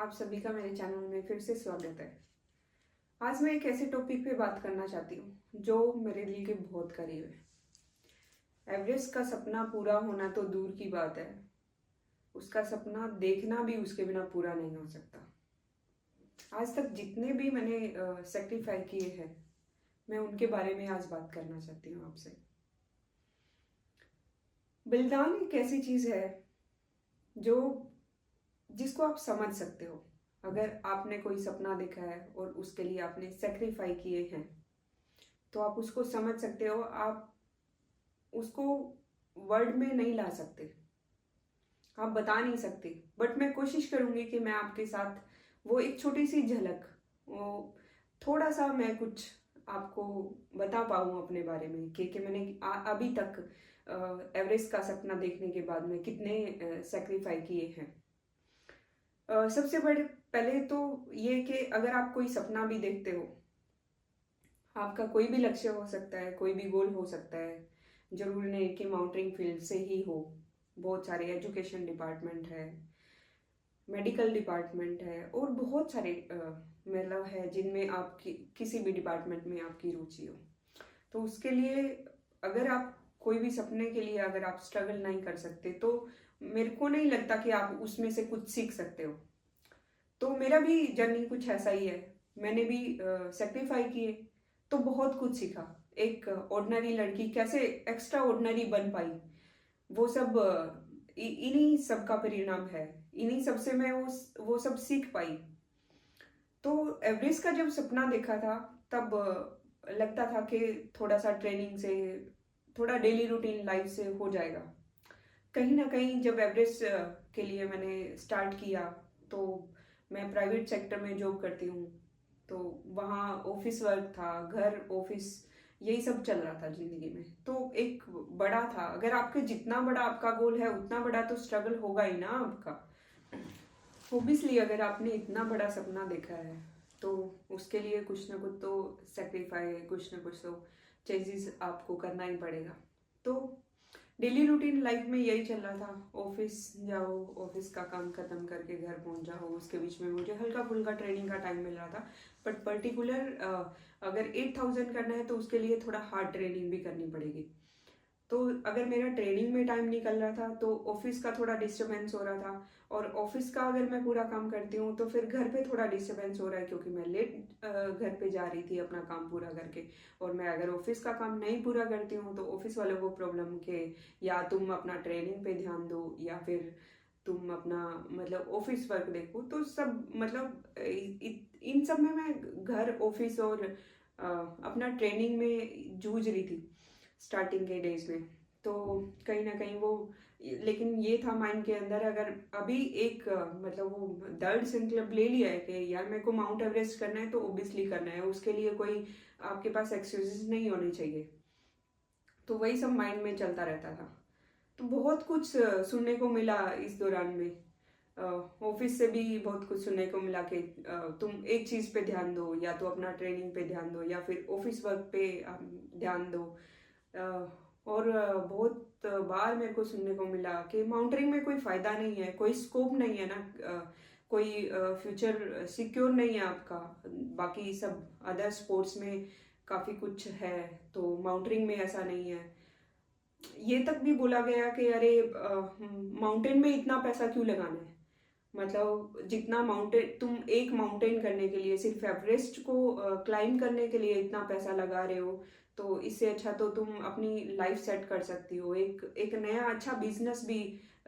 आप सभी का मेरे चैनल में फिर से स्वागत है। आज मैं एक ऐसे टॉपिक पे बात करना चाहती हूँ जो मेरे दिल के बहुत करीब है। एवरेस्ट का सपना पूरा होना तो दूर की बात है, उसका सपना देखना भी उसके बिना पूरा नहीं हो सकता। आज तक जितने भी मैंने सेक्रीफाई किए हैं, मैं उनके बारे में आज बात करना चाहती हूँ आपसे। बलिदान एक ऐसी चीज़ है जो जिसको आप समझ सकते हो। अगर आपने कोई सपना देखा है और उसके लिए आपने सेक्रीफाई किए हैं तो आप उसको समझ सकते हो। आप उसको वर्ड में नहीं ला सकते, आप बता नहीं सकते, बट मैं कोशिश करूंगी कि मैं आपके साथ वो एक छोटी सी झलक, वो थोड़ा सा मैं कुछ आपको बता पाऊँ अपने बारे में कि मैंने अभी तक एवरेस्ट का सपना देखने के बाद में कितने सेक्रीफाई किए हैं। सबसे बड़े पहले तो ये कि अगर आप कोई सपना भी देखते हो, आपका कोई भी लक्ष्य हो सकता है, कोई भी गोल हो सकता है, जरूरी नहीं कि माउंटेनिंग फील्ड से ही हो। बहुत सारे एजुकेशन डिपार्टमेंट है, मेडिकल डिपार्टमेंट है और बहुत सारे मतलब है जिनमें आपकी किसी भी डिपार्टमेंट में आपकी रुचि हो। तो उसके लिए अगर आप कोई भी सपने के लिए अगर आप स्ट्रगल नहीं कर सकते तो मेरे को नहीं लगता कि आप उसमें से कुछ सीख सकते हो। तो मेरा भी जर्नी कुछ ऐसा ही है। मैंने भी सेक्रीफाई किए तो बहुत कुछ सीखा। एक ऑर्डिनरी लड़की कैसे एक्स्ट्रा ऑर्डिनरी बन पाई, वो सब इन्हीं सब का परिणाम है। इन्हीं सब से मैं वो सब सीख पाई। तो एवरेस्ट का जब सपना देखा था तब लगता था कि थोड़ा सा ट्रेनिंग से, थोड़ा डेली रूटीन लाइफ से हो जाएगा। कहीं ना कहीं जब एवरेस्ट के लिए मैंने स्टार्ट किया तो मैं प्राइवेट सेक्टर में जॉब करती हूँ। तो वहाँ ऑफिस वर्क था, घर ऑफिस यही सब चल रहा था जिंदगी में। तो एक बड़ा था, अगर आपके जितना बड़ा आपका गोल है उतना बड़ा तो स्ट्रगल होगा ही ना आपका। ओबियसली अगर आपने इतना बड़ा सपना देखा है तो उसके लिए कुछ ना कुछ तो सेक्रीफाई, कुछ ना कुछ तो चेंजेस आपको करना ही पड़ेगा। तो डेली रूटीन लाइफ में यही चल रहा था, ऑफिस जाओ, ऑफिस का काम खत्म करके घर पहुंच जाओ। उसके बीच में मुझे हल्का फुल्का ट्रेनिंग का टाइम मिल रहा था, बट पर्टिकुलर अगर 8,000 करना है तो उसके लिए थोड़ा हार्ड ट्रेनिंग भी करनी पड़ेगी। तो अगर मेरा ट्रेनिंग में टाइम निकल रहा था तो ऑफिस का थोड़ा डिस्टरबेंस हो रहा था, और ऑफिस का अगर मैं पूरा काम करती हूँ तो फिर घर पे थोड़ा डिस्टरबेंस हो रहा है क्योंकि मैं लेट घर पे जा रही थी अपना काम पूरा करके। और मैं अगर ऑफिस का काम नहीं पूरा करती हूँ तो ऑफिस वालों को प्रॉब्लम के या तुम अपना ट्रेनिंग पे ध्यान दो या फिर तुम अपना मतलब ऑफिस वर्क देखो। तो सब मतलब इन सब में मैं घर ऑफिस और अपना ट्रेनिंग में जूझ रही थी स्टार्टिंग के डेज में। तो कहीं ना कहीं वो, लेकिन ये था माइंड के अंदर, अगर अभी एक मतलब वो दर्द संकल्प ले लिया है कि यार मेरे को माउंट एवरेस्ट करना है तो ओबियसली करना है, उसके लिए कोई आपके पास एक्सक्यूजेस नहीं होने चाहिए। तो वही सब माइंड में चलता रहता था। तो बहुत कुछ सुनने को मिला इस दौरान में। ऑफिस से भी बहुत कुछ सुनने को मिला कि तुम एक चीज पे ध्यान दो, या तो अपना ट्रेनिंग पे ध्यान दो या फिर ऑफिस वर्क पे ध्यान दो। और बहुत बार मेरे को सुनने को मिला कि माउंटेनिंग में कोई फायदा नहीं है, कोई स्कोप नहीं है ना, कोई फ्यूचर सिक्योर नहीं है आपका। बाकी सब अदर स्पोर्ट्स में काफी कुछ है, तो माउंटेनिंग में ऐसा नहीं है। ये तक भी बोला गया कि अरे माउंटेन में इतना पैसा क्यों लगाना है, मतलब जितना माउंटेन तुम एक माउंटेन करने के लिए, सिर्फ एवरेस्ट को क्लाइम करने के लिए इतना पैसा लगा रहे हो, तो इससे अच्छा तो तुम अपनी लाइफ सेट कर सकती हो, एक एक नया अच्छा बिजनेस भी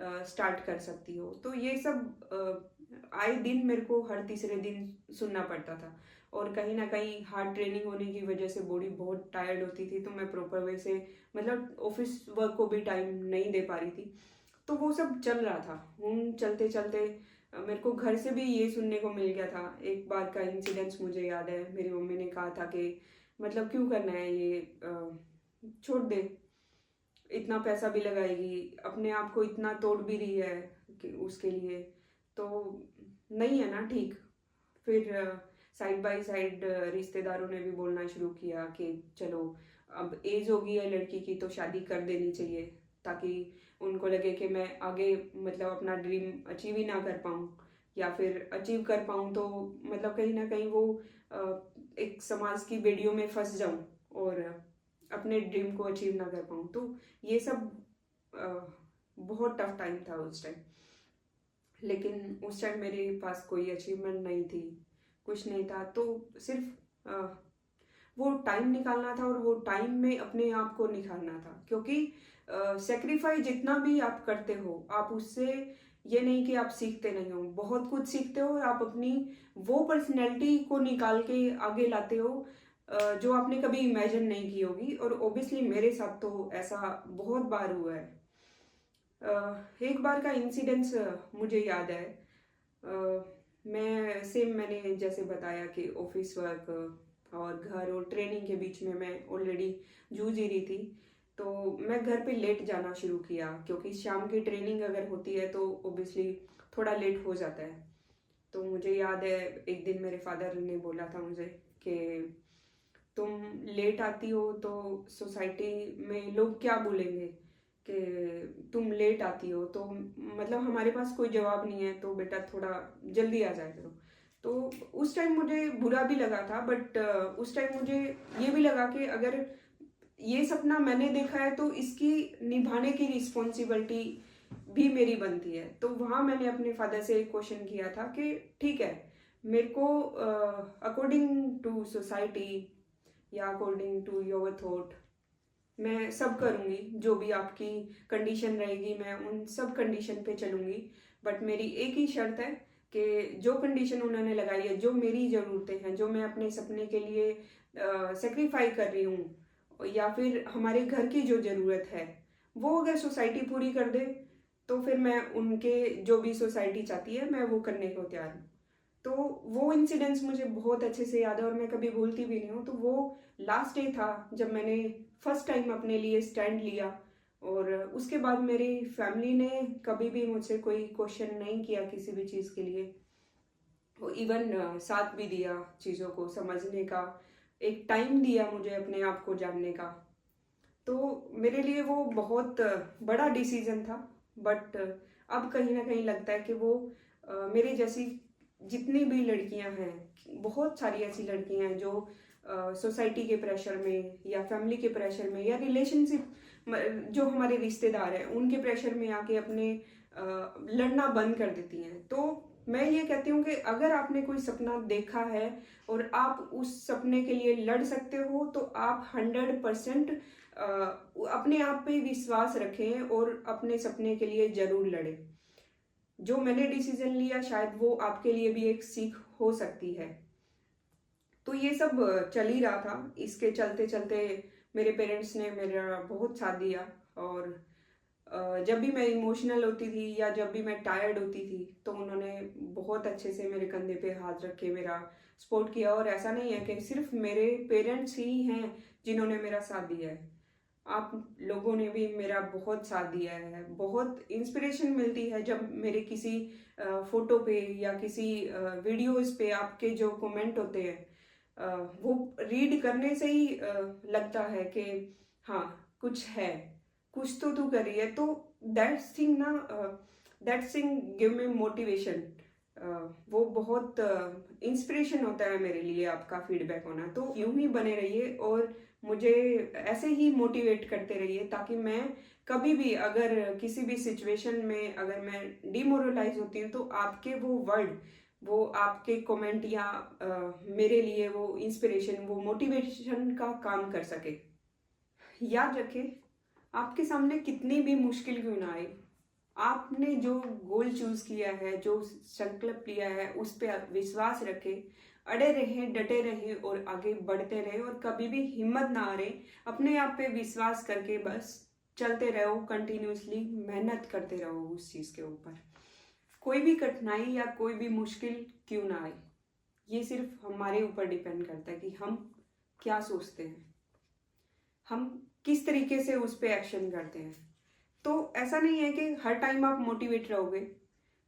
स्टार्ट कर सकती हो। तो ये सब आए दिन मेरे को हर तीसरे दिन सुनना पड़ता था। और कहीं ना कहीं हार्ड ट्रेनिंग होने की वजह से बॉडी बहुत टायर्ड होती थी, तो मैं प्रॉपर वे से मतलब ऑफिस वर्क को भी टाइम नहीं दे पा रही थी। तो वो सब चल रहा था। उन चलते चलते मेरे को घर से भी ये सुनने को मिल गया था। एक बार का इंसिडेंस मुझे याद है, मेरी मम्मी ने कहा था कि मतलब क्यों करना है ये, छोड़ दे, इतना पैसा भी लगाएगी, अपने आप को इतना तोड़ भी रही है कि उसके लिए, तो नहीं है ना ठीक। फिर साइड बाय साइड रिश्तेदारों ने भी बोलना शुरू किया कि चलो अब एज होगी है लड़की की तो शादी कर देनी चाहिए, ताकि उनको लगे कि मैं आगे मतलब अपना ड्रीम अचीव ही ना कर पाऊँ, या फिर अचीव कर पाऊँ, तो मतलब कहीं ना कहीं वो एक समाज की बेड़ियों में फंस जाऊँ और अपने ड्रीम को अचीव ना कर पाऊँ। तो ये सब बहुत टफ टाइम था उस टाइम। लेकिन उस टाइम मेरे पास कोई अचीवमेंट नहीं थी, कुछ नहीं था, तो सिर्फ वो टाइम निकालना था और वो टाइम में अपने आप को निखारना था। क्योंकि सेक्रीफाई जितना भी आप करते हो, आप उससे ये नहीं कि आप सीखते नहीं हो, बहुत कुछ सीखते हो और आप अपनी वो पर्सनैलिटी को निकाल के आगे लाते हो जो आपने कभी इमेजिन नहीं की होगी। और ओबियसली मेरे साथ तो ऐसा बहुत बार हुआ है। एक बार का इंसिडेंस मुझे याद है। मैंने जैसे बताया कि ऑफिस वर्क और घर और ट्रेनिंग के बीच में मैं ऑलरेडी जूझ ही रही थी। तो मैं घर पे लेट जाना शुरू किया, क्योंकि शाम की ट्रेनिंग अगर होती है तो ओबियसली थोड़ा लेट हो जाता है। तो मुझे याद है एक दिन मेरे फादर ने बोला था मुझे कि तुम लेट आती हो तो सोसाइटी में लोग क्या बोलेंगे, कि तुम लेट आती हो तो मतलब हमारे पास कोई जवाब नहीं है, तो बेटा थोड़ा जल्दी आ जाया करो। तो उस टाइम मुझे बुरा भी लगा था, बट उस टाइम मुझे ये भी लगा कि अगर ये सपना मैंने देखा है तो इसकी निभाने की रिस्पॉन्सिबिलिटी भी मेरी बनती है। तो वहाँ मैंने अपने फादर से एक क्वेश्चन किया था कि ठीक है, मेरे को अकॉर्डिंग टू सोसाइटी या अकॉर्डिंग टू योर थॉट मैं सब करूँगी, जो भी आपकी कंडीशन रहेगी मैं उन सब कंडीशन पे चलूँगी। बट मेरी एक ही शर्त है कि जो कंडीशन उन्होंने लगाई है, जो मेरी ज़रूरतें हैं, जो मैं अपने सपने के लिए सेक्रीफाई कर रही हूँ, या फिर हमारे घर की जो ज़रूरत है, वो अगर सोसाइटी पूरी कर दे तो फिर मैं उनके जो भी सोसाइटी चाहती है मैं वो करने को तैयार हूँ। तो वो इंसिडेंट्स मुझे बहुत अच्छे से याद है और मैं कभी भूलती भी नहीं हूँ। तो वो लास्ट डे था जब मैंने फर्स्ट टाइम अपने लिए स्टैंड लिया, और उसके बाद मेरी फैमिली ने कभी भी मुझसे कोई क्वेश्चन नहीं किया किसी भी चीज़ के लिए। वो इवन साथ भी दिया चीज़ों को समझने का, एक टाइम दिया मुझे अपने आप को जानने का। तो मेरे लिए वो बहुत बड़ा डिसीजन था। बट अब कहीं ना कहीं लगता है कि वो मेरे जैसी जितनी भी लड़कियां हैं, बहुत सारी ऐसी लड़कियां हैं जो सोसाइटी के प्रेशर में या फैमिली के प्रेशर में या रिलेशनशिप, जो हमारे रिश्तेदार हैं उनके प्रेशर में आके अपने लड़ना बंद कर देती हैं। तो मैं ये कहती हूँ कि अगर आपने कोई सपना देखा है और आप उस सपने के लिए लड़ सकते हो, तो आप 100% अपने आप पे विश्वास रखें और अपने सपने के लिए जरूर लड़ें। जो मैंने डिसीजन लिया शायद वो आपके लिए भी एक सीख हो सकती है। तो ये सब चल ही रहा था। इसके चलते चलते मेरे पेरेंट्स ने मेरा बहुत साथ दिया, और जब भी मैं इमोशनल होती थी या जब भी मैं टायर्ड होती थी तो उन्होंने बहुत अच्छे से मेरे कंधे पे हाथ रख के मेरा सपोर्ट किया। और ऐसा नहीं है कि सिर्फ मेरे पेरेंट्स ही हैं जिन्होंने मेरा साथ दिया है, आप लोगों ने भी मेरा बहुत साथ दिया है। बहुत इंस्पिरेशन मिलती है जब मेरे किसी फोटो पे या किसी वीडियोस पे आपके जो कमेंट होते हैं, वो रीड करने से ही लगता है कि हाँ, कुछ है, कुछ तो तू कर रही है। तो that thing give me motivation. वो बहुत इंस्पिरेशन होता है मेरे लिए आपका फीडबैक होना। तो यूं ही बने रहिए और मुझे ऐसे ही मोटिवेट करते रहिए, ताकि मैं कभी भी अगर किसी भी सिचुएशन में अगर मैं डिमोरलाइज होती हूँ तो आपके वो वर्ड, वो आपके कमेंट या मेरे लिए वो इंस्पिरेशन, वो मोटिवेशन का काम कर सके। याद रखें, आपके सामने कितनी भी मुश्किल क्यों ना आए, आपने जो गोल चूज किया है, जो संकल्प लिया है, उस पे आप विश्वास रखें, अड़े रहें, डटे रहें और आगे बढ़ते रहें, और कभी भी हिम्मत ना हारें। अपने आप पे विश्वास करके बस चलते रहो, कंटिन्यूसली मेहनत करते रहो उस चीज के ऊपर। कोई भी कठिनाई या कोई भी मुश्किल क्यों ना आए, ये सिर्फ हमारे ऊपर डिपेंड करता है कि हम क्या सोचते हैं, हम किस तरीके से उस पर एक्शन करते हैं। तो ऐसा नहीं है कि हर टाइम आप मोटिवेट रहोगे,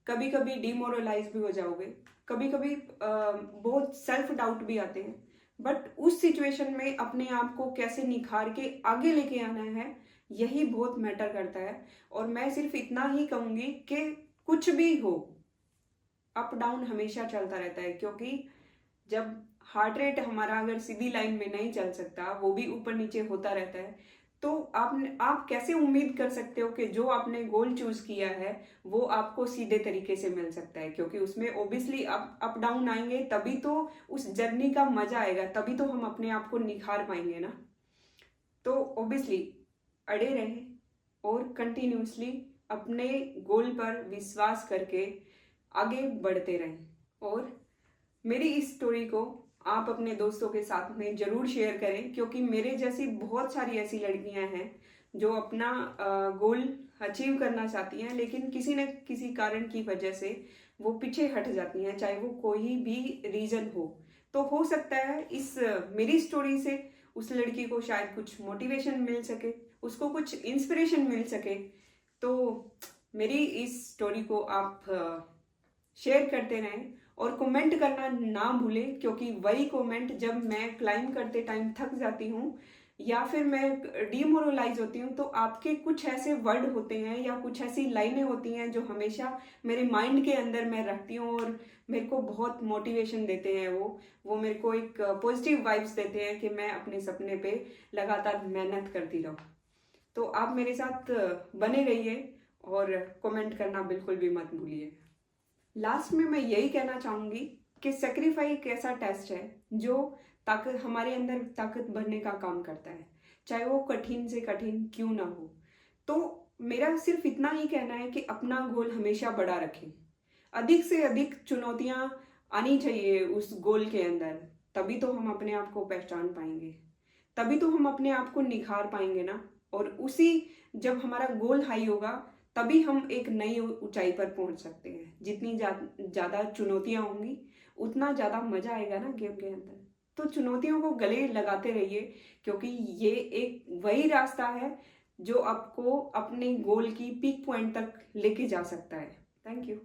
कभी कभी डिमोरलाइज भी हो जाओगे, कभी कभी बहुत सेल्फ डाउट भी आते हैं। बट उस सिचुएशन में अपने आप को कैसे निखार के आगे लेके आना है, यही बहुत मैटर करता है। और मैं सिर्फ इतना ही कहूंगी कि कुछ भी हो, अप डाउन हमेशा चलता रहता है, क्योंकि जब हार्ट रेट हमारा अगर सीधी लाइन में नहीं चल सकता, वो भी ऊपर नीचे होता रहता है, तो आप कैसे उम्मीद कर सकते हो कि जो आपने गोल चूज किया है वो आपको सीधे तरीके से मिल सकता है? क्योंकि उसमें ओबियसली अप डाउन आएंगे, तभी तो उस जर्नी का मजा आएगा, तभी तो हम अपने आप को निखार पाएंगे ना। तो ओबियसली अड़े रहें और कंटिन्यूसली अपने गोल पर विश्वास करके आगे बढ़ते रहें। और मेरी इस स्टोरी को आप अपने दोस्तों के साथ में जरूर शेयर करें, क्योंकि मेरे जैसी बहुत सारी ऐसी लड़कियां हैं जो अपना गोल अचीव करना चाहती हैं, लेकिन किसी न किसी कारण की वजह से वो पीछे हट जाती हैं, चाहे वो कोई भी रीजन हो। तो हो सकता है इस मेरी स्टोरी से उस लड़की को शायद कुछ मोटिवेशन मिल सके, उसको कुछ इंस्पिरेशन मिल सके। तो मेरी इस स्टोरी को आप शेयर करते रहें और कमेंट करना ना भूलें, क्योंकि वही कमेंट जब मैं क्लाइंब करते टाइम थक जाती हूँ या फिर मैं डीमोरलाइज होती हूँ, तो आपके कुछ ऐसे वर्ड होते हैं या कुछ ऐसी लाइनें होती हैं जो हमेशा मेरे माइंड के अंदर मैं रखती हूँ और मेरे को बहुत मोटिवेशन देते हैं। वो मेरे को एक पॉजिटिव वाइब्स देते हैं कि मैं अपने सपने पे लगातार मेहनत करती रहूँ। तो आप मेरे साथ बने रहिए और कमेंट करना बिल्कुल भी मत भूलिए। लास्ट में मैं यही कहना चाहूंगी कि सेक्रीफाई एक ऐसा टेस्ट है जो ताकत हमारे अंदर ताकत भरने का काम करता है, चाहे वो कठिन से कठिन क्यों ना हो। तो मेरा सिर्फ इतना ही कहना है कि अपना गोल हमेशा बड़ा रखें, अधिक से अधिक चुनौतियां आनी चाहिए उस गोल के अंदर, तभी तो हम अपने आप को पहचान पाएंगे, तभी तो हम अपने आप को निखार पाएंगे ना। और उसी जब हमारा गोल हाई होगा तभी हम एक नई ऊंचाई पर पहुंच सकते हैं। जितनी ज्यादा चुनौतियां होंगी उतना ज्यादा मजा आएगा ना गेम के अंदर। तो चुनौतियों को गले लगाते रहिए, क्योंकि ये एक वही रास्ता है जो आपको अपने गोल की पीक पॉइंट तक लेके जा सकता है। Thank you.